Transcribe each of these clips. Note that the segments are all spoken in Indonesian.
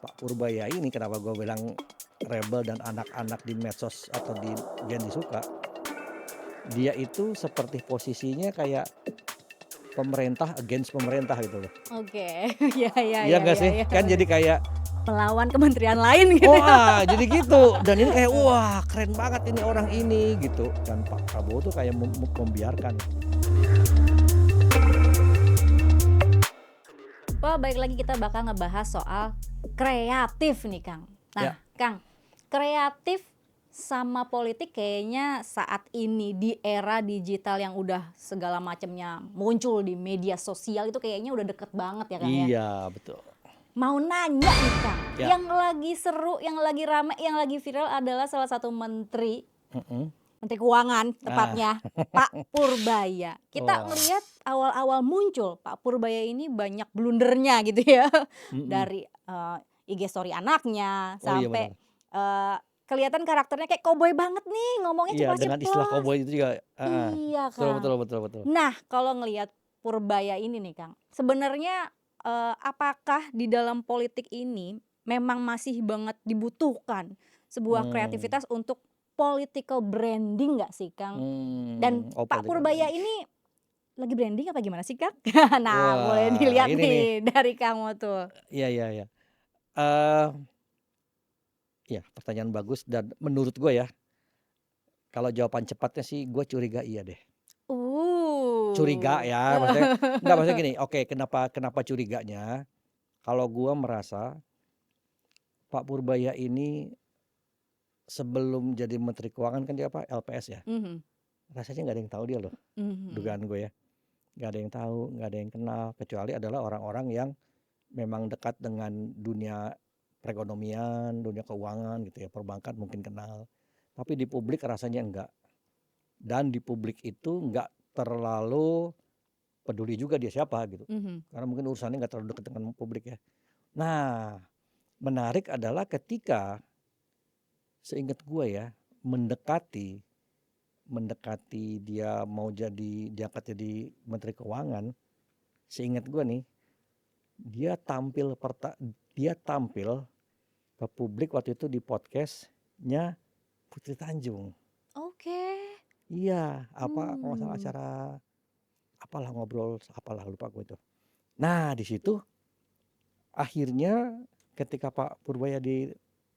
Pak Purbaya ini kenapa gue bilang rebel dan anak-anak di medsos atau di Gen Z suka, dia itu seperti posisinya kayak pemerintah against pemerintah gitu loh. Oke. Ya ya Iya ya nggak ya sih? ya. Kan jadi kayak, Melawan kementerian lain gitu. jadi gitu. Dan ini kayak wah keren banget ini orang ini gitu. Dan Pak Prabowo tuh kayak membiarkan. Wah, balik lagi kita bakal ngebahas soal kreatif nih, Kang. Ya. Nah, Kang, kreatif sama politik kayaknya saat ini di era digital yang udah segala macamnya muncul di media sosial itu kayaknya udah deket banget ya, Kang ya. Iya betul. Mau nanya nih, Kang, Ya. yang lagi seru, yang lagi rame, yang lagi viral adalah salah satu menteri Menteri Keuangan tepatnya, Pak Purbaya. Kita Wah. ngelihat awal-awal muncul Pak Purbaya ini banyak blundernya gitu ya. Dari IG story anaknya Oh iya sampai benar. kelihatan karakternya kayak koboi banget nih, ngomongnya Iya dengan istilah ceplas-ceplos. koboi itu juga. Iya, Betul Kang. betul betul betul. Nah, kalau ngelihat Purbaya ini nih, Kang, sebenarnya apakah di dalam politik ini memang masih banget dibutuhkan sebuah kreativitas untuk political branding nggak sih, Kang? Dan Oh Pak political Purbaya branding. ini lagi branding apa gimana sih, Kang? Nah, boleh Wah dilihat ini nih. nih dari kamu tuh. Iya iya iya. Eee, ya pertanyaan bagus dan menurut gue ya, kalau jawaban cepatnya sih gue curiga iya deh. Curiga ya maksudnya enggak maksudnya gini, oke kenapa curiganya, kalau gue merasa Pak Purbaya ini sebelum jadi Menteri Keuangan kan dia apa, LPS ya, rasanya nggak ada yang tahu dia loh, dugaan gue ya. Nggak ada yang tahu, nggak ada yang kenal, kecuali adalah orang-orang yang memang dekat dengan dunia perekonomian, dunia keuangan gitu ya, perbankan mungkin kenal. Tapi di publik rasanya enggak. Dan di publik itu enggak terlalu peduli juga dia siapa gitu. Karena mungkin urusannya enggak terlalu dekat dengan publik ya. Nah, menarik adalah ketika seingat gue ya, mendekati dia mau jadi diangkat jadi Menteri Keuangan, seingat gue nih, dia tampil ke publik waktu itu di podcast-nya Putri Tanjung. Oke. Iya, kalau nggak salah acara apalah ngobrol apalah lupa gue itu. Nah, di situ akhirnya ketika Pak Purbaya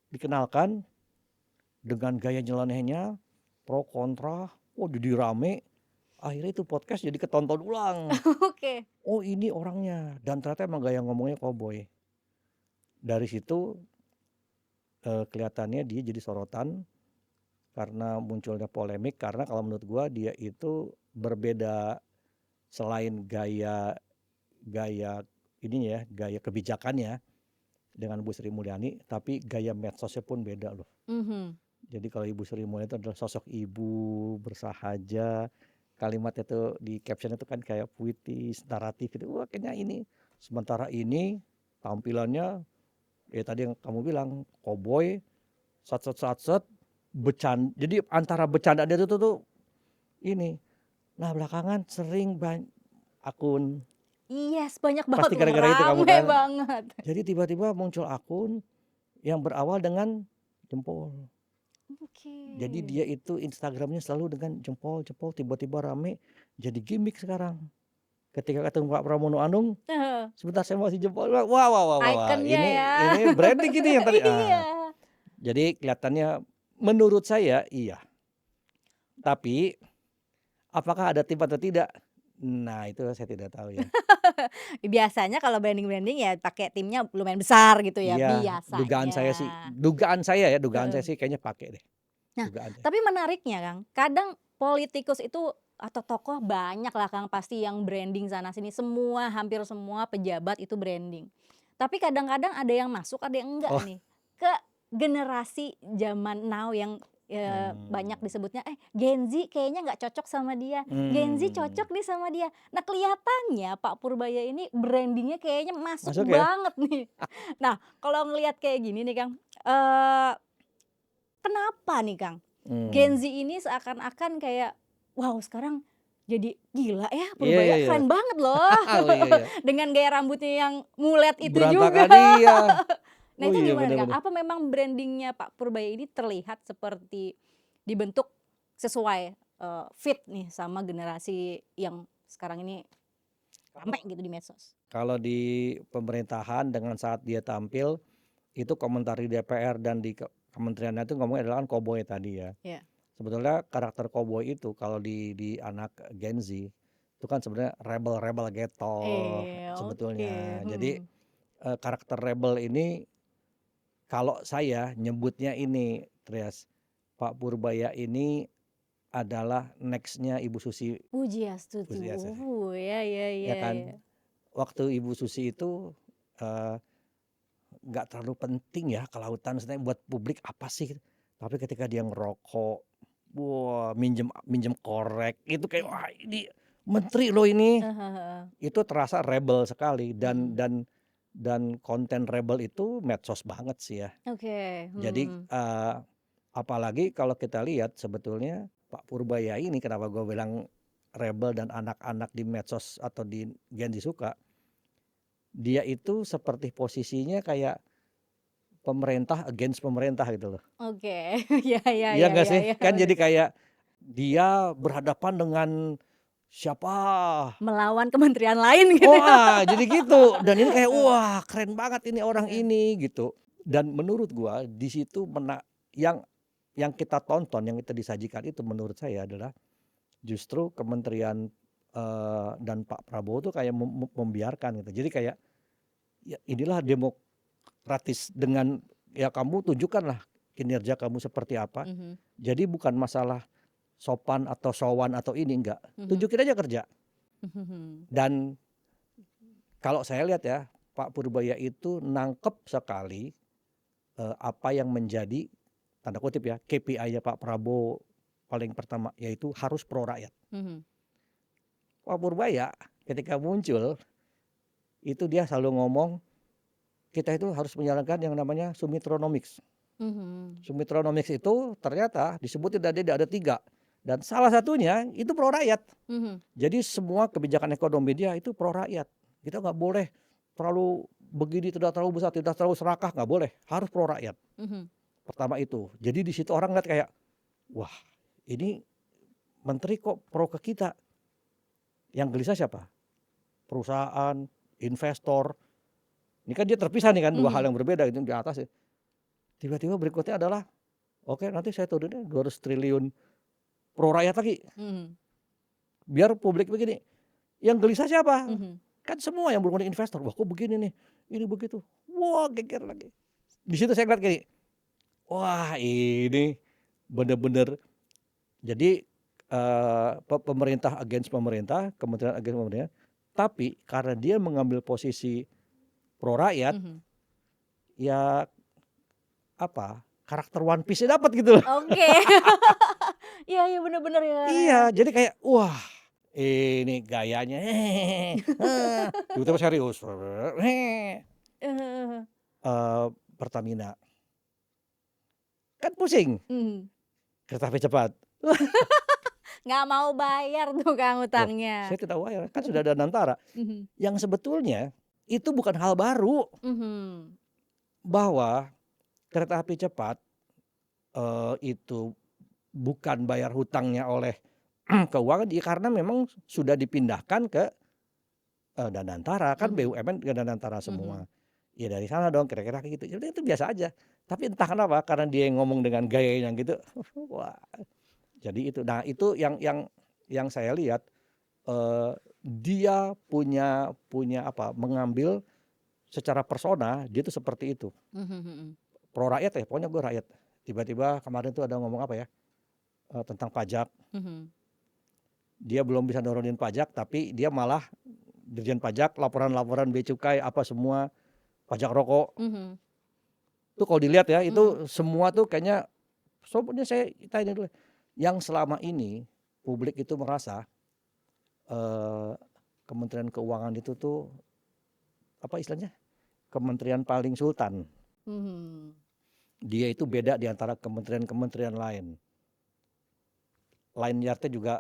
dikenalkan dengan gaya nyelenehnya, pro kontra, jadi rame. Akhirnya itu podcast jadi ketonton ulang. Oke. Oh ini orangnya, dan ternyata emang gaya ngomongnya koboi. Dari situ kelihatannya dia jadi sorotan karena munculnya polemik, karena kalau menurut gua dia itu berbeda selain gaya ininya ya, gaya kebijakannya dengan Bu Sri Mulyani, tapi gaya medsosnya pun beda loh. Jadi kalau Ibu Sri Mulyani itu adalah sosok ibu bersahaja, kalimatnya itu di caption itu kan kayak puitis, naratif gitu. Wah kayaknya ini. Sementara ini tampilannya ya tadi yang kamu bilang koboi, satset, jadi antara bercanda dia tuh ini. Nah belakangan sering akun. Yes, banyak banget Pasti loh, gara-gara itu kamu rame kan. banget. Jadi tiba-tiba muncul akun yang berawal dengan jempol. Oke. Jadi dia itu Instagramnya selalu dengan jempol, tiba-tiba rame jadi gimmick sekarang. Ketika ketemu Pak Pramono Anung, sebentar saya masih jempol. Wah. Ikonnya ya. Ini branding ini yang tadi. Iya. Jadi kelihatannya menurut saya iya. Tapi apakah ada tim atau tidak? Nah, itu saya tidak tahu ya. Biasanya kalau branding ya pakai timnya lumayan besar gitu ya, Iya, biasanya. dugaan saya sih kayaknya pakai deh. Nah, Dugaan saya. tapi menariknya Kang, kadang politikus itu atau tokoh banyak lah Kang pasti yang branding sana sini, hampir semua pejabat itu branding. Tapi kadang-kadang ada yang masuk, ada yang enggak nih. Ke generasi zaman now yang banyak disebutnya Gen Z kayaknya nggak cocok sama dia, Gen Z cocok nih sama dia. Nah kelihatannya Pak Purbaya ini brandingnya kayaknya masuk ya? banget nih. Nah kalau ngelihat kayak gini nih Kang, kenapa nih Kang? Gen Z ini seakan-akan kayak wow sekarang jadi gila ya Purbaya Iya. keren banget loh. Oh, iya. Dengan gaya rambutnya yang mulet itu Berantakan juga. iya. Nah Oh itu iya, gimana bener Kang? bener. Apa memang branding-nya Pak Purbaya ini terlihat seperti dibentuk sesuai, fit nih sama generasi yang sekarang ini rame gitu di medsos? Kalau di pemerintahan dengan saat dia tampil, itu komentar di DPR dan di kementeriannya itu ngomongnya adalah kan koboi tadi ya. Iya. Sebetulnya karakter koboi itu kalau di anak Gen Z, itu kan sebenarnya rebel-rebel ghetto Oke, sebetulnya. Jadi, mhm. karakter rebel ini kalau saya nyebutnya ini, Trias, Pak Purbaya ini adalah next-nya Ibu Susi Pujiastuti, Pujiastuti, ya ya ya ya kan? ya. Waktu Ibu Susi itu, eee nggak terlalu penting ya ke lautan, maksudnya buat publik apa sih, tapi ketika dia ngerokok, wah minjem minjem korek, itu kayak, Iya. wah ini menteri loh ini. Heeh heeh. Itu terasa rebel sekali dan Mhm. konten rebel itu medsos banget sih ya. Oke, Jadi, mhm. apalagi kalau kita lihat sebetulnya Pak Purbaya ini kenapa gue bilang rebel dan anak-anak di medsos atau di Gen Z suka, dia itu seperti posisinya kayak pemerintah against pemerintah gitu loh. Oke, ya ya Iya ya nggak ya sih? ya, Kan jadi bener. kayak dia berhadapan dengan siapa, Melawan kementerian lain gitu ya? wah jadi gitu dan ini kayak Heeh, wah keren banget ini orang heeh. ini gitu. Dan menurut gua di situ yang kita tonton, yang kita disajikan itu menurut saya adalah justru kementerian, dan Pak Prabowo tuh kayak membiarkan gitu. Jadi kayak, ya inilah demokratis dengan ya kamu tunjukkanlah kinerja kamu seperti apa. Mhm, Jadi bukan masalah sopan atau sowan atau ini, enggak, mhm, tunjukin aja kerja. mhm, Dan kalau saya lihat ya, Pak Purbaya itu nangkep sekali, apa yang menjadi tanda kutip ya, KPI-nya Pak Prabowo paling pertama, yaitu harus pro rakyat. mhm, Pak Purbaya ketika muncul, itu dia selalu ngomong, kita itu harus menjalankan yang namanya Sumitronomics. mhm, Sumitronomics itu ternyata disebutin tadi ada 3, dan salah satunya itu pro rakyat. mhm, Jadi semua kebijakan ekonomi dia itu pro rakyat. Kita nggak boleh terlalu begini, tidak terlalu besar, tidak terlalu serakah, nggak boleh. Harus pro rakyat. mhm. Pertama itu. Jadi di situ orang ngeliat kayak, wah ini menteri kok pro ke kita. Yang gelisah siapa? Perusahaan, investor. Ini kan dia terpisah nih kan, dua hal Mhm, yang berbeda itu di atas ya. Tiba-tiba berikutnya adalah, oke nanti saya turunin 200 triliun pro rakyat lagi. mhm, Biar publik begini. Yang gelisah siapa? mhm. Kan semua yang berhubungan investor, wah kok begini nih, ini begitu, wah geger lagi. Di situ saya ngeliat kayak, wah ini bener-bener jadi, pemerintah against pemerintah, kementerian against pemerintah, tapi karena dia mengambil posisi pro rakyat, Mhm. ya apa, karakter One Piece-nya dapat gitu loh. Oke. Iya iya, bener bener ya, Iya, ya. jadi kayak, wah ini gayanya, tiba-tiba serius, Heeh. Pertamina, kan pusing, Mhm. kereta api cepat. Nggak mau bayar tuh Kang Loh, utangnya. saya tidak bayar, kan sudah ada Nantara. Mhm, Yang sebetulnya itu bukan hal baru mhm, bahwa kereta api cepat, itu bukan bayar hutangnya oleh keuangan ya karena memang sudah dipindahkan ke, Danantara, kan mhm, BUMN ke Danantara mhm. semua. Ya dari sana dong kira-kira kayak gitu, ya udah itu biasa aja. Tapi entah kenapa karena dia yang ngomong dengan gayanya gitu, wah jadi itu. Nah itu yang saya lihat, dia punya punya apa, mengambil secara persona dia tuh seperti itu. Mhm, mhm. Pro rakyat ya, pokoknya gue rakyat. Tiba-tiba kemarin tuh ada ngomong apa ya, tentang pajak. Mhm. Dia belum bisa nurunin pajak, tapi dia malah Dirjen Pajak, laporan-laporan bea cukai, apa semua, pajak rokok. Mhm, Tuh kalau dilihat ya, mhm, itu semua tuh kayaknya soalnya saya tanya dulu, yang selama ini publik itu merasa, eee, Kementerian Keuangan itu tuh, apa istilahnya, kementerian paling sultan. mhm. Dia itu beda di antara kementerian-kementerian lain. Lain yartnya juga,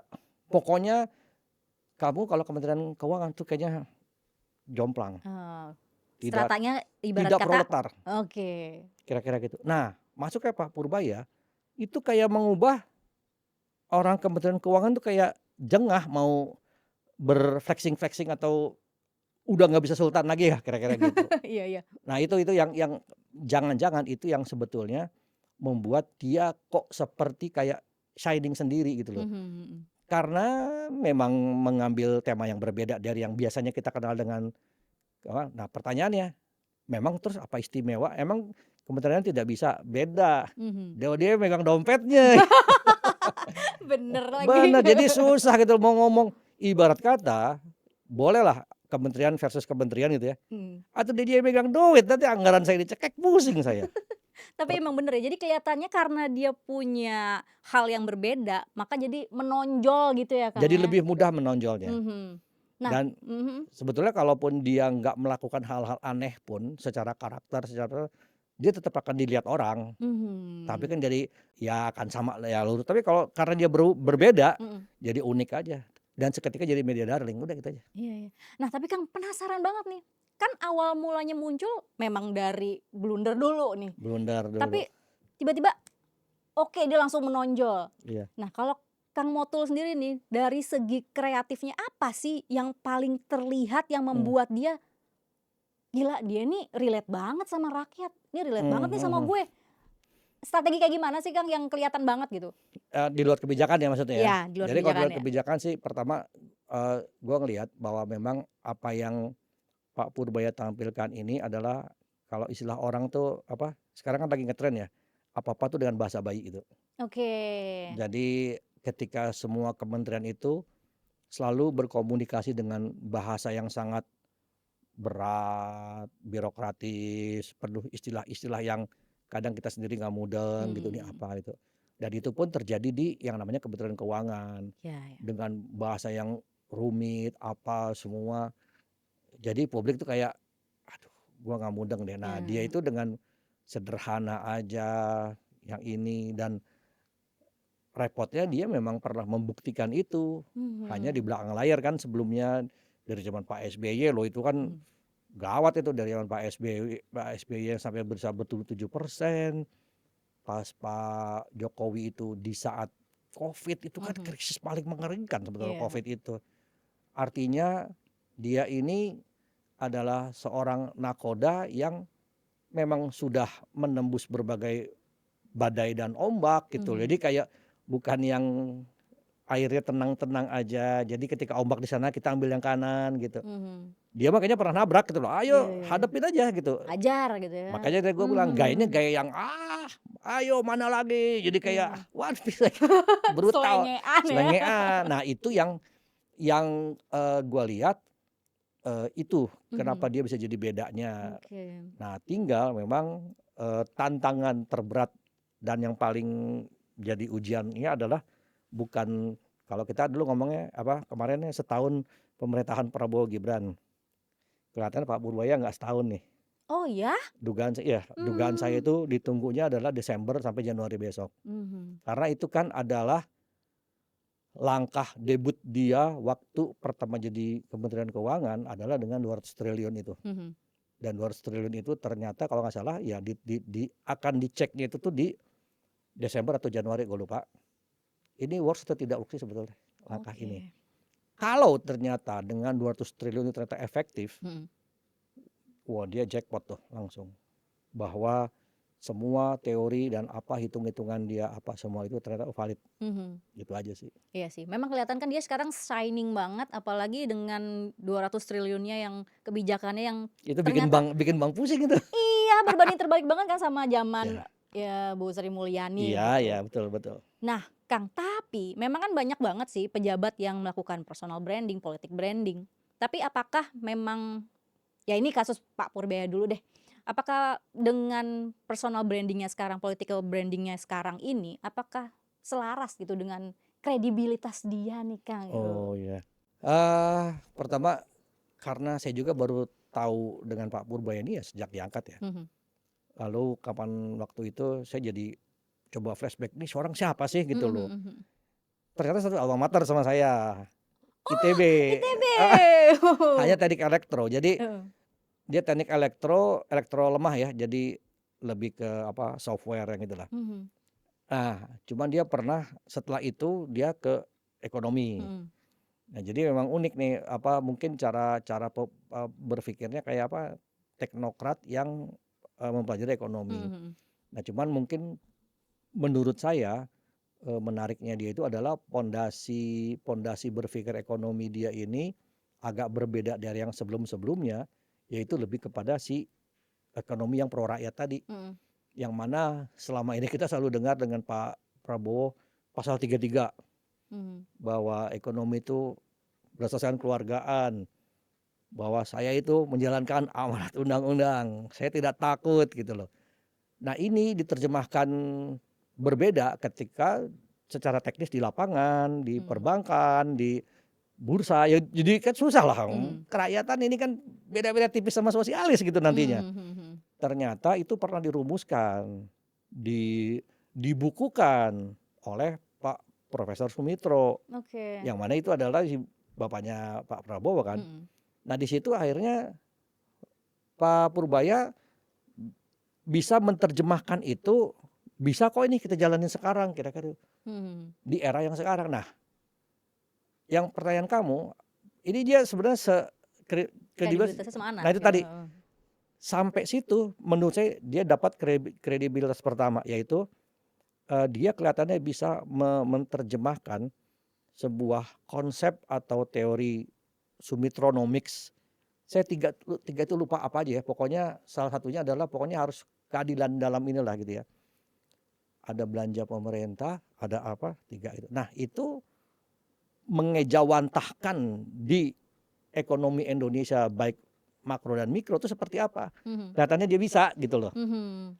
pokoknya kamu kalau Kementerian Keuangan tuh kayaknya jomplang. Oh. tidak Stratanya ibarat tidak kata proletar, oke. kira-kira gitu. Nah, masuknya Pak Purbaya, itu kayak mengubah orang Kementerian Keuangan tuh kayak jengah mau berflexing-flexing atau udah nggak bisa sultan lagi ya, kira-kira gitu. Iya iya. Nah itu yang jangan-jangan itu yang sebetulnya membuat dia kok seperti kayak shining sendiri gitu loh. Mhm mhm. Karena memang mengambil tema yang berbeda dari yang biasanya kita kenal dengan nah pertanyaannya, memang terus apa istimewa? Emang kementerian tidak bisa? Beda. Mhm. Dia megang dompetnya. Bener lagi. Bener, jadi susah gitu mau ngomong. Ibarat kata, bolehlah kementerian versus kementerian gitu ya. Mhm. Atau dia megang duit, nanti anggaran saya dicekek, pusing saya. Tapi emang bener ya, jadi kelihatannya karena dia punya hal yang berbeda, maka jadi menonjol gitu ya, Kang, Jadi ya? lebih mudah menonjolnya. Mhm. Nah Dan mhm sebetulnya kalaupun dia nggak melakukan hal-hal aneh pun secara karakter, secara dia tetap akan dilihat orang. Tapi mhm kan jadi ya akan sama lah ya lurus. Tapi kalau karena dia berbeda, mhm. jadi unik aja. Dan seketika jadi media darling, udah gitu aja. Iya iya. Nah tapi Kang, penasaran banget nih, kan awal mulanya muncul memang dari blunder dulu nih, Blunder dulu. tapi tiba-tiba oke dia langsung menonjol. Iya. Nah kalau Kang Motul sendiri nih, dari segi kreatifnya apa sih yang paling terlihat yang Mmm, membuat dia, "Gila dia nih relate banget sama rakyat, nih relate banget nih mhm sama mhm. gue." Strategi kayak gimana sih Kang yang kelihatan banget gitu? Di luar kebijakan ya maksudnya ya? Iya, di luar Jadi kalau di kebijakan luar ya? kebijakan sih pertama, gua ngelihat bahwa memang apa yang Pak Purbaya tampilkan ini adalah kalau istilah orang tuh apa, sekarang kan lagi ngetren ya, apa-apa tuh dengan bahasa bayi gitu. Oke. Jadi ketika semua kementerian itu selalu berkomunikasi dengan bahasa yang sangat berat, birokratis, penuh istilah-istilah yang kadang kita sendiri nggak mudeng gitu, ini Mmm, apa gitu. Dan itu pun terjadi di yang namanya Kementerian Keuangan, iya iya. dengan bahasa yang rumit, apa semua. Jadi publik tuh kayak, "Aduh gua nggak mudeng deh." Nah dia Iya. itu dengan sederhana aja yang ini dan repotnya dia memang pernah membuktikan itu. Hanya di Mhm belakang layar kan sebelumnya dari zaman Pak SBY loh itu kan mhm. gawat itu dari zaman Pak SBY sampai bisa bertumbuh 7%, pas Pak Jokowi itu di saat Covid itu kan Mhm. krisis paling mengerikan sebetulnya Iya. Covid itu. Artinya dia ini adalah seorang nakoda yang memang sudah menembus berbagai badai dan ombak gitu. Mhm Jadi kayak bukan yang airnya tenang-tenang aja, jadi ketika ombak di sana kita ambil yang kanan gitu. mhm. Dia makanya pernah nabrak gitu loh, Iya "Ayo iya iya. hadapin aja," gitu. Ajar gitu ya. Makanya tadi gue bilang gayanya Mhm gaya yang, ayo mana lagi?" Jadi kayak, mhm. waduh brutal, Selengean ya. selengean. Nah itu yang gua lihat, itu kenapa Mhm. dia bisa jadi bedanya. Oke. Nah tinggal memang, tantangan terberat dan yang paling jadi ujiannya adalah bukan kalau kita dulu ngomongnya apa kemarinnya setahun pemerintahan Prabowo Gibran. Kelihatannya Pak Purbaya nggak setahun nih. Oh ya? Dugaan saya Mmm. itu ditunggunya adalah Desember sampai Januari besok. Mhm Karena itu kan adalah langkah debut dia waktu pertama jadi Kementerian Keuangan adalah dengan 200 triliun itu. mhm. Dan 200 triliun itu ternyata kalau nggak salah ya akan diceknya itu tuh di Desember atau Januari gue lupa. Ini works atau tidak works sih sebetulnya langkah ini. Oke. Kalau ternyata dengan 200 triliun itu ternyata efektif, Mhm wah dia jackpot tuh langsung. Bahwa semua teori dan apa hitung-hitungan dia apa semua itu ternyata valid. mhm. Gitu aja sih. Iya sih, memang kelihatan kan dia sekarang shining banget apalagi dengan 200 triliunnya yang kebijakannya yang Itu bikin ternyata bank pusing itu. iya, berbanding terbalik banget kan sama zaman, Ya. ya Bu Sri Iya Mulyani iya, gitu. betul betul. Nah, Kang, tapi memang kan banyak banget sih pejabat yang melakukan personal branding, politik branding. Tapi apakah memang ya ini kasus Pak Purbaya dulu deh. Apakah dengan personal branding-nya sekarang, political branding-nya sekarang ini, apakah selaras gitu dengan kredibilitas dia nih, Kang, gitu? Oh iya. Pertama karena saya juga baru tahu dengan Pak Purbaya ini ya sejak diangkat ya. Mhm. Lalu kapan waktu itu saya jadi coba flashback, "Nih seorang siapa sih?" Mhm Gitu loh. mhm mhm. Ternyata satu alma mater sama saya, Oh, ITB. ITB. Hanya teknik elektro. Jadi Heeh. Dia teknik elektro lemah ya, jadi lebih ke apa, software yang itulah. Mhm. Nah, cuman dia pernah setelah itu dia ke ekonomi. Mhm. Nah, jadi memang unik nih, apa, mungkin cara cara berpikirnya kayak apa, teknokrat yang, mempelajari Mhm ekonomi. mhm. Nah, cuman mungkin menurut saya, menariknya dia itu adalah pondasi pondasi berpikir ekonomi dia ini agak berbeda dari yang sebelum-sebelumnya, yaitu lebih kepada si ekonomi yang pro rakyat tadi. Mhm. Yang mana selama ini kita selalu dengar dengan Pak Prabowo pasal 33, Mhm. bahwa ekonomi itu berdasarkan keluargaan, bahwa saya itu menjalankan amanat undang-undang, saya tidak takut gitu loh. Nah, ini diterjemahkan berbeda ketika secara teknis di lapangan, di Mhm. perbankan, di bursa, ya jadi kan susah lah, Mhm. kerakyatan ini kan beda-beda tipis sama sosialis gitu nantinya. Mhm mhm mhm. Ternyata itu pernah dirumuskan, dibukukan oleh Pak Profesor Sumitro, Oke. yang mana itu adalah si bapaknya Pak Prabowo kan. Mhm. Nah, di situ akhirnya Pak Purbaya bisa menerjemahkan itu, bisa kok ini kita jalanin sekarang kira-kira Mhm. di era yang sekarang. Nah, yang pertanyaan kamu, ini dia sebenarnya kredibilitas. Kredibilitasnya semangat Nah, itu gitu, tadi heeh. sampai situ menurut saya dia dapat kredibilitas pertama, yaitu dia kelihatannya bisa menerjemahkan sebuah konsep atau teori Sumitronomics. Saya tiga itu lupa apa aja ya, pokoknya salah satunya adalah pokoknya harus keadilan dalam inilah gitu ya. Ada belanja pemerintah, ada apa, 3 itu. Nah, itu mengejawantahkan di ekonomi Indonesia baik makro dan mikro itu seperti apa. Mhm. Kelihatannya dia bisa gitu loh. Mhm.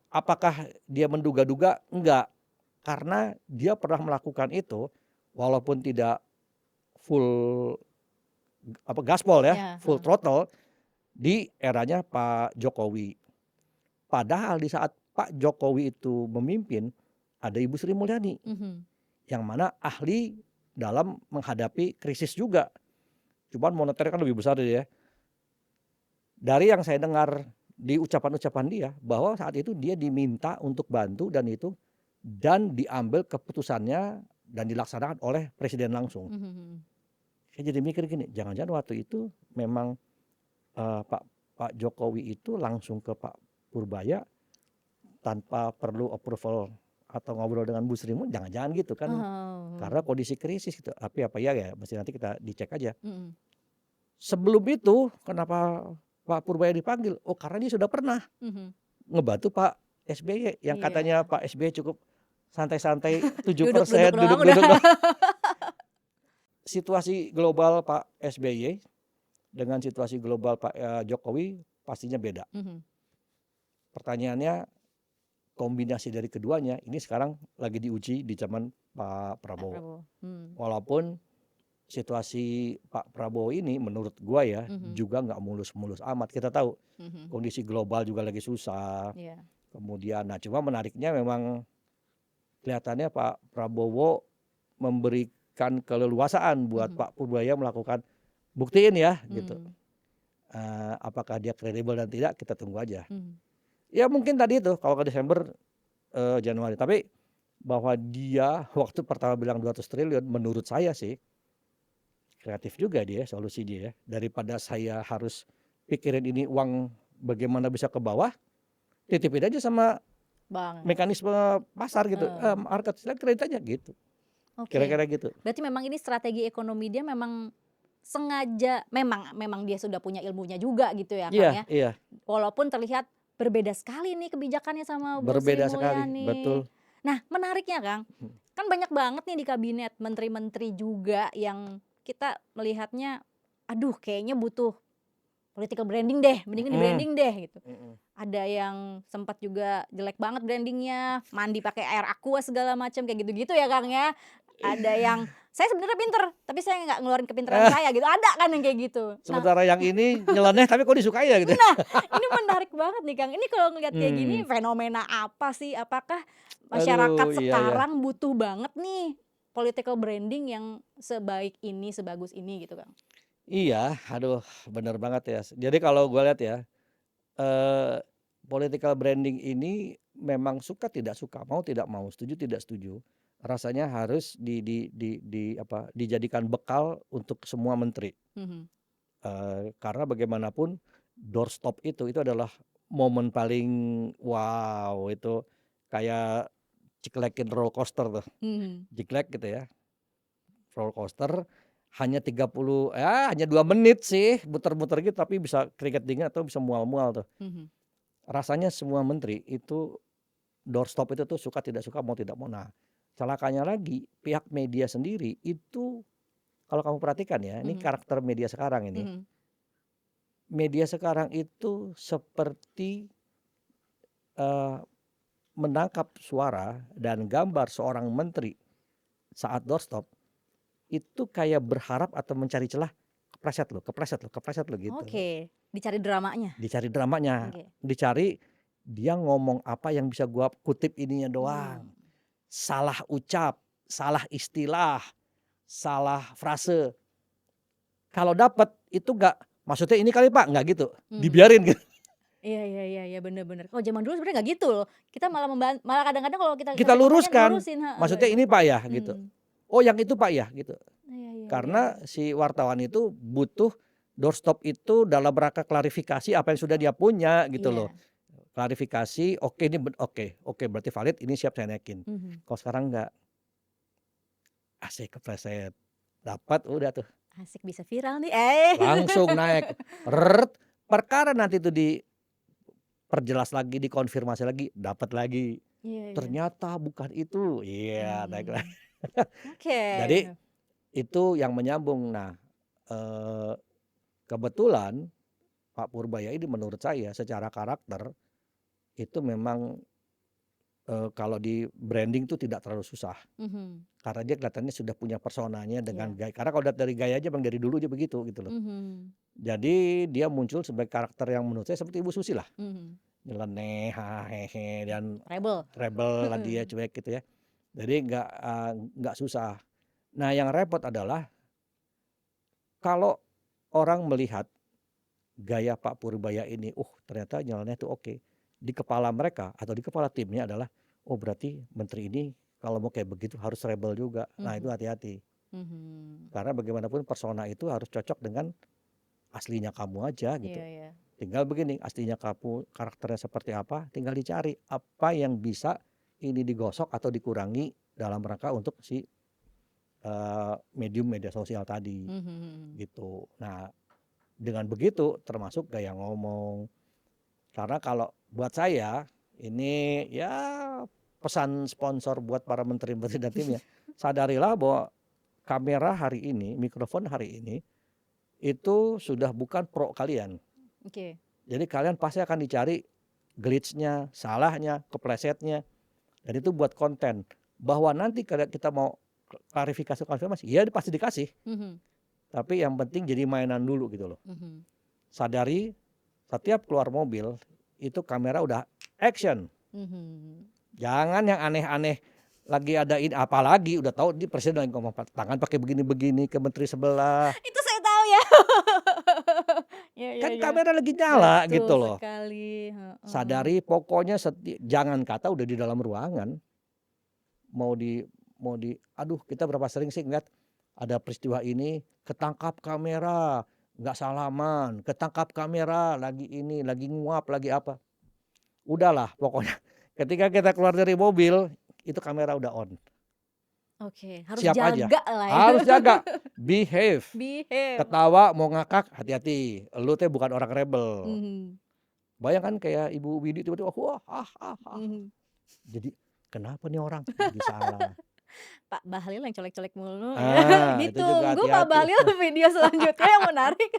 Apakah dia menduga-duga? Enggak, karena dia pernah melakukan itu walaupun tidak full apa, gaspol ya, Ya, full heeh. throttle di eranya Pak Jokowi. Padahal di saat Pak Jokowi itu memimpin, ada Ibu Sri Mulyani, Mhm. yang mana ahli dalam menghadapi krisis juga. Cuman moneter kan lebih besar dia ya. Dari yang saya dengar di ucapan-ucapan dia, bahwa saat itu dia diminta untuk bantu dan diambil keputusannya dan dilaksanakan oleh presiden langsung. Mhm mhm. Saya jadi mikir gini, jangan-jangan waktu itu memang, Pak Pak Jokowi itu langsung ke Pak Purbaya tanpa perlu approval atau ngobrol dengan Bu Sri Mulyani, jangan-jangan gitu kan, Oh. karena kondisi krisis gitu. Tapi apa iya ya, mesti nanti kita dicek aja. Mhm. Sebelum itu kenapa Pak Purbaya dipanggil? Oh, karena dia sudah pernah Mhm. ngebantu Pak SBY, yang katanya Iya. Pak SBY cukup santai-santai, Duduk-duduk 7% doang udah. duduk-duduk doang. Situasi global Pak SBY dengan situasi global Pak, Jokowi pastinya beda. Mhm. Pertanyaannya, kombinasi dari keduanya ini sekarang lagi diuji di zaman Pak Pak Prabowo. Prabowo. Walaupun situasi Pak Prabowo ini menurut gua ya, Mhm. juga nggak mulus-mulus amat. Kita tahu Mhm. kondisi global juga lagi susah, Iya. kemudian nah cuma menariknya memang kelihatannya Pak Prabowo memberikan keleluasaan buat Mhm. Pak Purbaya melakukan, "Buktiin ya," gitu. Mhm. Apakah dia kredibel dan tidak, kita tunggu aja. Mhm. Ya mungkin tadi itu kalau ke Desember, Januari, tapi bahwa dia waktu pertama bilang 200 triliun menurut saya sih kreatif juga dia, solusi dia. Daripada saya harus pikirin ini uang bagaimana bisa ke bawah, titipin aja sama Bank. mekanisme pasar gitu, Heeh. market, saya kredit aja gitu, Oke. kira-kira gitu. Berarti memang ini strategi ekonomi dia memang sengaja memang memang dia sudah punya ilmunya juga gitu ya, Kang, Iya ya? iya, Walaupun terlihat berbeda sekali nih kebijakannya sama Bu Sri berbeda sekali, Mulyani. betul. Nah, menariknya, Kang, kan banyak banget nih di kabinet menteri-menteri juga yang kita melihatnya, aduh kayaknya butuh political branding deh, mendingan Mhm di-branding deh gitu. mhm. Ada yang sempat juga jelek banget brandingnya, mandi pakai air Aqua segala macam kayak gitu-gitu ya, Kang, ya. Ada yang, "Saya sebenarnya pinter, tapi saya nggak ngeluarin kepintaran Eh, saya," gitu, ada kan yang kayak gitu. Nah, sementara yang ini nyeleneh tapi kok disukai ya gitu. nah, ini menarik banget nih, Kang. Ini kalau ngelihat kayak gini Mmm, fenomena apa sih? Apakah masyarakat aduh, iya ya. sekarang butuh banget nih political branding yang sebaik ini, sebagus ini gitu, Kang? Iya, aduh bener banget ya. Jadi kalau gue lihat ya, eee, political branding ini memang suka tidak suka, mau tidak mau, setuju tidak setuju, rasanya harus di apa, dijadikan bekal untuk semua menteri. Mhm. Karena bagaimanapun doorstop itu adalah momen paling wow, itu kayak ciklekin roller coaster tuh, Mhm. jiklek gitu ya, roller coaster hanya 30 ya hanya 2 menit sih muter-muter gitu tapi bisa keringat dingin atau bisa mual-mual tuh. Mhm. Rasanya semua menteri itu doorstop itu tuh suka tidak suka, mau tidak mau. Nah, celakanya lagi pihak media sendiri itu kalau kamu perhatikan ya, ini Mhm. karakter media sekarang ini. Mhm. Media sekarang itu seperti, eee, menangkap suara dan gambar seorang menteri saat doorstop, itu kayak berharap atau mencari celah, kepleset loh kepleset loh, gitu. Oke, dicari dramanya? Dicari dramanya, Oke. dicari dia ngomong apa yang bisa gua kutip ininya Mmm. doang. Salah ucap, salah istilah, salah frase. Kalau dapet itu nggak, "Maksudnya ini kali Pak," nggak gitu, Mhm. dibiarin gitu. Iya iya iya iya, bener bener. Kalau zaman dulu sebenarnya nggak gitu loh. Kita malah malah kadang-kadang kalau kita Kita kasih komennya luruskan, ngelurusin, heeh, "Maksudnya gitu. ini Pak ya?" Gitu. Mhm. "Oh yang itu Pak ya?" Gitu. Iya iya iya Karena iya. si wartawan itu butuh doorstop itu dalam rangka klarifikasi apa yang sudah dia punya gitu loh. Iya. Klarifikasi, oke ini oke berarti valid, ini siap saya naikin. Mhm. Kalau sekarang nggak, asik kepleset, dapat udah tuh, Asik bisa viral nih, eh. langsung naik, perkara nanti itu diperjelas lagi, dikonfirmasi lagi, dapat lagi, Iya iya. ternyata bukan itu, iya naik lagi. Mmm. Oke. Jadi itu yang menyambung. Nah, eee, kebetulan Pak Purbaya ini menurut saya secara karakter itu memang, kalau di branding tuh tidak terlalu susah. Mhm. Karena dia kelihatannya sudah punya personanya dengan Iya. gaya, karena kalau lihat dari gaya aja memang dari dulu dia begitu gitu loh. Mhm. Jadi dia muncul sebagai karakter yang menurut saya seperti Ibu Susi lah, Mhm. nyeleneh, hahehe, dan Rebel. rebel lah dia, cuek gitu ya. Jadi nggak susah. Nah yang repot adalah kalau orang melihat gaya Pak Purbaya ini, ternyata nyeleneh tuh oke. Di kepala mereka atau di kepala timnya adalah, oh berarti menteri ini kalau mau kayak begitu harus rebel juga. Nah itu Mhm. hati-hati. Mhm. Karena bagaimanapun persona itu harus cocok dengan aslinya kamu aja gitu. Iya iya. Tinggal begini, aslinya kamu karakternya seperti apa, tinggal dicari apa yang bisa ini digosok atau dikurangi dalam rangka untuk si, medium media sosial tadi, Mhm mhm. gitu. Nah, dengan begitu termasuk gaya ngomong. Karena kalau buat saya, ini ya pesan sponsor buat para menteri-menteri dan timnya, sadarilah bahwa kamera hari ini, mikrofon hari ini, itu sudah bukan pro kalian. Oke. Jadi kalian pasti akan dicari glitch-nya, salahnya, keplesetnya, dan itu buat konten. Bahwa nanti kalau kita mau klarifikasi konfirmasi, ya pasti dikasih. Mhm. Tapi yang penting jadi mainan dulu gitu loh. Mhm. Sadari setiap keluar mobil itu kamera udah action. Mhm. Jangan yang aneh-aneh lagi ada ini, apalagi udah tahu di presiden lagi ngomong tangan pakai begini-begini ke menteri sebelah. Itu saya tahu ya. Iya iya Kan iya. kamera lagi nyala Betul gitu loh. sekali, heeh. Sadari pokoknya jangan kata udah di dalam ruangan, mau di aduh kita berapa sering sih ngeliat ada peristiwa ini, ketangkap kamera, nggak salaman, ketangkap kamera, lagi ini, lagi nguap, lagi apa. Udahlah pokoknya ketika kita keluar dari mobil, itu kamera udah on. Oke, harus Siap aja, jaga lah ya. harus jaga, behave, Behave. ketawa mau ngakak hati-hati, elu teh bukan orang rebel. Mhm. Bayangkan kayak Ibu Widi tiba-tiba, wah, Mhm. jadi kenapa nih orang? Jadi salah. Pak Bahlil yang colek-colek mulu ya. Itu juga Ditunggu Pak hati-hati. Bahlil video selanjutnya yang menarik.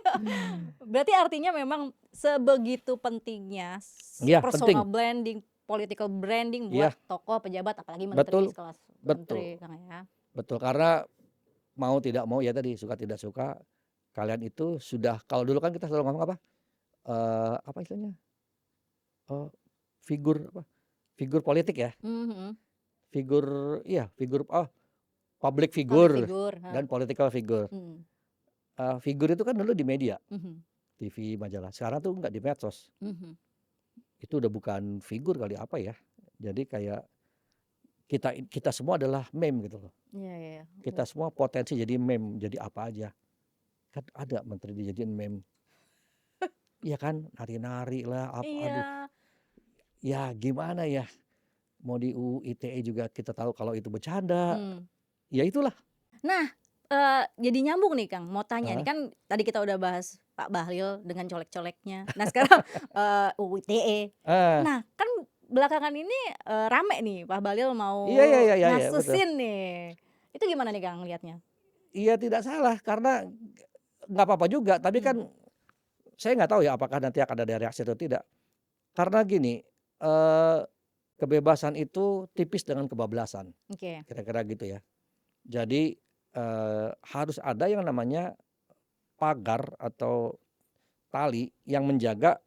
Berarti artinya memang sebegitu pentingnya Iya personal penting, branding, political branding buat iya tokoh, pejabat, apalagi menteri betul, sekelas betul, menteri Kang ya. betul karena mau tidak mau ya tadi suka tidak suka, kalian itu sudah kalau dulu kan kita selalu ngomong apa, apa istilahnya, eee, figur apa, figur politik ya, Mhm. figur iya figur public Public figure figure, dan heeh. political figure. Mhm. figur itu kan dulu di media, Mhm. TV, majalah. Sekarang tuh nggak di medsos. Mhm. Itu udah bukan figur kali, apa ya, jadi kayak kita kita semua adalah meme gitu loh. Iya iya. Kita semua potensi jadi meme, jadi apa aja. Kan ada menteri dijadiin meme. Iya kan, nari-nari lah, aduh, Iya. ya gimana ya, mau di UU ITE juga kita tahu kalau itu bercanda, Mmm. ya itulah. Nah, jadi nyambung nih Kang, mau tanya nih, Heeh. kan tadi kita udah bahas Pak Bahlil dengan colek-coleknya. Nah sekarang, UU ITE. Ah, Nah kan belakangan ini, rame nih Pak Bahlil mau iya iya iya iya iya, betul. ngasusin nih. Itu gimana nih Kang ngelihatnya? Iya tidak salah karena nggak apa-apa juga, tapi Mmm. kan saya nggak tahu ya apakah nanti akan ada reaksi atau tidak. Karena gini, eee, kebebasan itu tipis dengan kebablasan, Oke. kira-kira gitu ya. Jadi, harus ada yang namanya pagar atau tali yang menjaga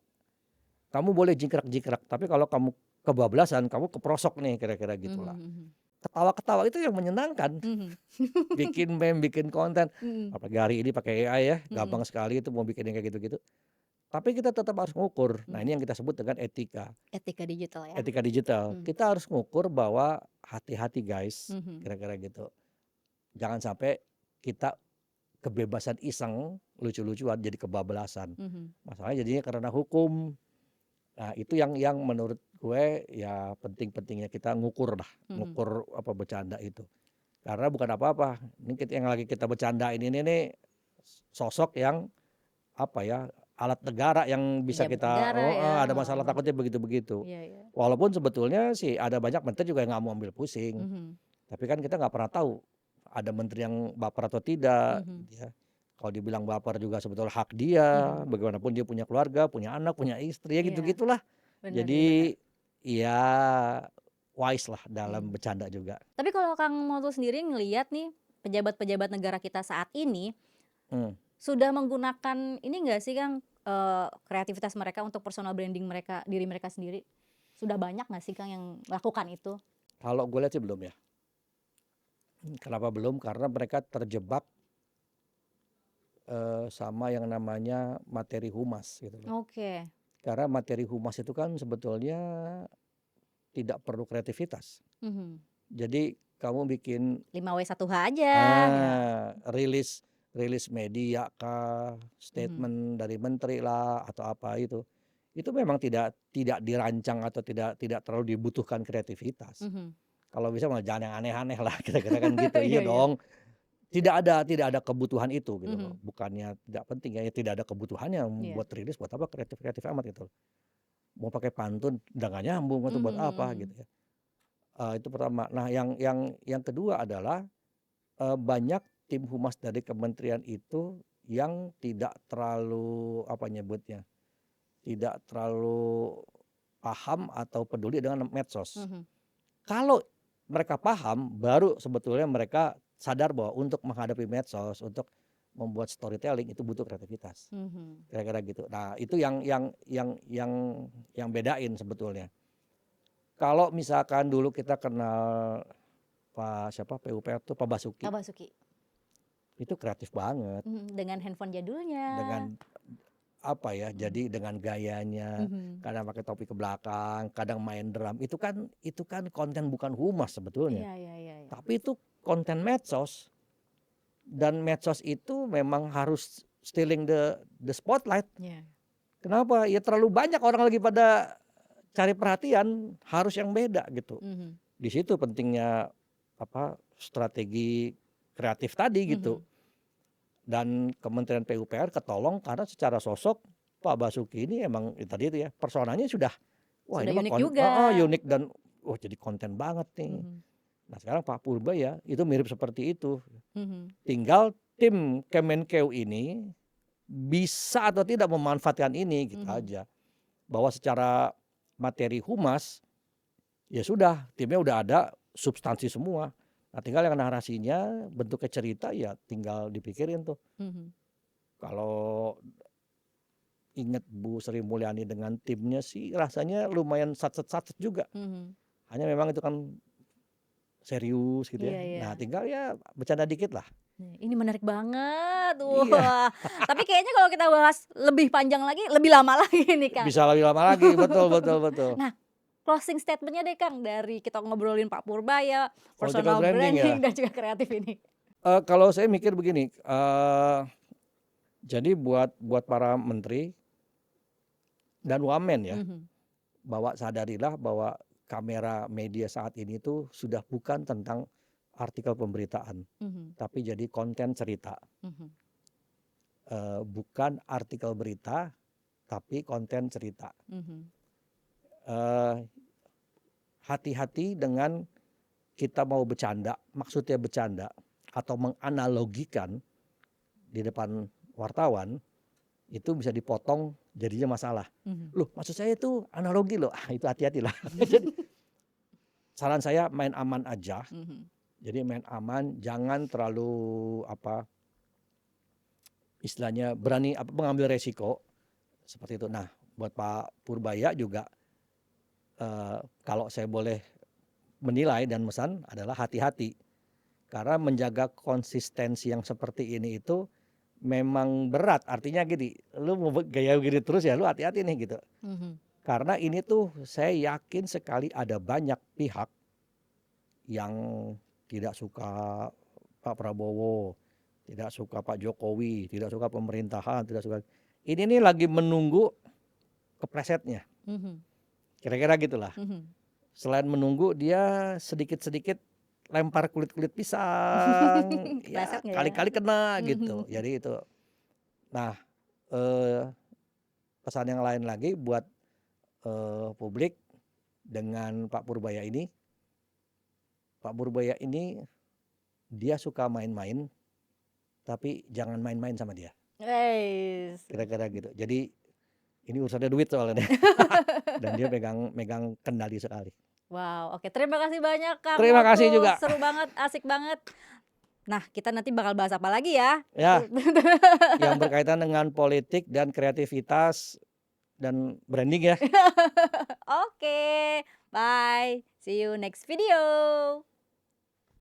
kamu boleh jingkrak-jingkrak, tapi kalau kamu kebablasan, kamu keprosok nih, kira-kira Mhm gitulah. mhm. Ketawa-ketawa itu yang menyenangkan, Mhm. bikin meme, bikin konten, Mhm. apalagi hari ini pakai AI ya, Mhm. gampang sekali itu mau bikin yang kayak gitu-gitu. Tapi kita tetap harus ngukur. Nah, Mhm. ini yang kita sebut dengan etika, Etika digital ya? etika digital. Mmm. Kita harus ngukur bahwa hati-hati guys, Mhm. kira-kira gitu. Jangan sampai kita kebebasan iseng, lucu-lucuan jadi kebablasan. Mhm. Masalahnya jadinya karena hukum. Nah, itu yang menurut gue ya penting-pentingnya kita ngukur lah, Mhm. ngukur apa bercanda itu. Karena bukan apa-apa, ini yang lagi kita bercandain ini nih sosok yang apa ya, alat negara yang bisa Pejabat kita negara ya, ada masalah heeh. takutnya begitu-begitu. Iya iya. Walaupun sebetulnya sih ada banyak menteri juga yang nggak mau ambil pusing, Mhm. tapi kan kita nggak pernah tahu ada menteri yang baper atau tidak, Mhm. gitu ya. Kalau dibilang baper juga sebetulnya hak dia, Mhm. bagaimanapun dia punya keluarga, punya anak, punya istri, ya Iya, gitu-gitulah. bener sih, bener. Jadi, ya wise lah dalam Mhm. bercanda juga. Tapi kalau Kang Molu sendiri ngelihat nih, pejabat-pejabat negara kita saat ini, Mmm, sudah menggunakan ini enggak sih Kang, kreativitas mereka untuk personal branding mereka, diri mereka sendiri? Sudah banyak nggak sih Kang yang melakukan itu? kalau gue lihat sih belum ya. Kenapa belum? Karena mereka terjebak, sama yang namanya materi humas gitu loh. Oke. Karena materi humas itu kan sebetulnya tidak perlu kreativitas. Mhm. Jadi kamu bikin 5W1H aja, ya. rilis rilis media kah, Mhm. statement dari menteri lah atau apa itu memang tidak tidak dirancang atau tidak terlalu dibutuhkan kreativitas. Mhm. Kalau bisa mah jangan yang aneh-aneh lah kira-kira kan gitu, iya Iya iya. dong. Tidak ada kebutuhan itu gitu loh, Mhm. bukannya tidak penting ya, tidak ada kebutuhannya Iya. buat rilis buat apa kreatif-kreatif amat gitu. Mau pakai pantun udah nggak nyambung itu Mhm buat apa gitu mhm. ya. Itu pertama. Nah yang kedua adalah, banyak tim humas dari kementerian itu yang tidak terlalu apa nyebutnya, tidak terlalu paham atau peduli dengan medsos. Mhm. Kalau mereka paham, baru sebetulnya mereka sadar bahwa untuk menghadapi medsos, untuk membuat storytelling itu butuh kreativitas, Mhm. kira-kira gitu. Nah, itu yang bedain sebetulnya. Kalau misalkan dulu kita kenal Pak siapa, PUPR tuh Pak Basuki, Kak Basuki. itu kreatif banget Mhm, dengan handphone jadulnya. dengan apa ya, Mhm. jadi dengan gayanya, Mhm. kadang pakai topi ke belakang, kadang main drum, itu kan konten bukan humas sebetulnya, Iya iya iya iya. tapi itu konten medsos. Dan medsos itu memang harus stealing the spotlight. Iya. Kenapa? Ya terlalu banyak orang lagi pada cari perhatian, harus yang beda gitu. Mhm. Di situ pentingnya apa, strategi kreatif tadi gitu. Mhm. Dan Kementerian PUPR ketolong karena secara sosok Pak Basuki ini emang tadi itu ya, personanya sudah wah Sudah ini mah unik juga. unik dan wah jadi konten banget nih. Mhm. Nah sekarang Pak Purba ya itu mirip seperti itu. Mhm. Tinggal tim Kemenkeu ini bisa atau tidak memanfaatkan ini gitu Mhm. aja. Bahwa secara materi humas, ya sudah timnya udah ada substansi semua. Nah tinggal yang narasinya bentuknya cerita ya tinggal dipikirin tuh. Mhm. Kalau inget Bu Sri Mulyani dengan timnya sih rasanya lumayan satset-satset juga. Mhm. Hanya memang itu kan serius gitu ya. Iya iya. Nah tinggal ya bercanda dikit lah. Ini menarik banget. Iya, Wah, tapi kayaknya kalau kita bahas lebih panjang lagi, lebih lama lagi nih, Kang. bisa lebih lama lagi, betul betul betul. Nah, closing statement-nya deh, Kang, dari kita ngobrolin Pak Purbaya, Political personal branding branding ya. dan juga kreatif ini. Kalau saya mikir begini, jadi buat para menteri dan wamen ya, Mhm, bahwa sadarilah bahwa kamera media saat ini tuh sudah bukan tentang artikel pemberitaan, mhm, tapi jadi konten cerita. mhm, Bukan artikel berita, tapi konten cerita. mhm, Eh, Hati-hati dengan kita mau bercanda, maksudnya bercanda atau menganalogikan di depan wartawan, itu bisa dipotong jadinya masalah. mhm, Loh, maksud saya itu analogi loh. Itu hati-hatilah. Jadi saran saya main aman aja. mhm, Jadi main aman, jangan terlalu apa istilahnya berani mengambil resiko seperti itu. Nah, buat Pak Purbaya juga kalau saya boleh menilai dan pesan adalah hati-hati. Karena menjaga konsistensi yang seperti ini itu memang berat. Artinya gini, lu mau gaya gini terus ya lu hati-hati nih gitu. mhm, Karena ini tuh saya yakin sekali ada banyak pihak yang tidak suka Pak Prabowo, tidak suka Pak Jokowi, tidak suka pemerintahan, tidak suka. Ini nih lagi menunggu keplesetnya. mhm, Kira-kira gitulah. mhm. Selain menunggu dia sedikit-sedikit lempar kulit-kulit pisang, ya Kepleset nggak ya? kali-kali kena gitu. Mhm, Jadi itu. Nah, eh, pesan yang lain lagi buat publik dengan Pak Purbaya ini. Pak Purbaya ini dia suka main-main, tapi jangan main-main sama dia. weis. Kira-kira gitu. Jadi ini urusannya duit soalnya. Dan dia megang kendali sekali. Wow, oke, terima kasih banyak Kang Terima kasih Motrul, juga. seru banget, asik banget. Nah, kita nanti bakal bahas apa lagi ya? Ya, yang berkaitan dengan politik dan kreativitas dan branding ya. Oke, bye. See you next video.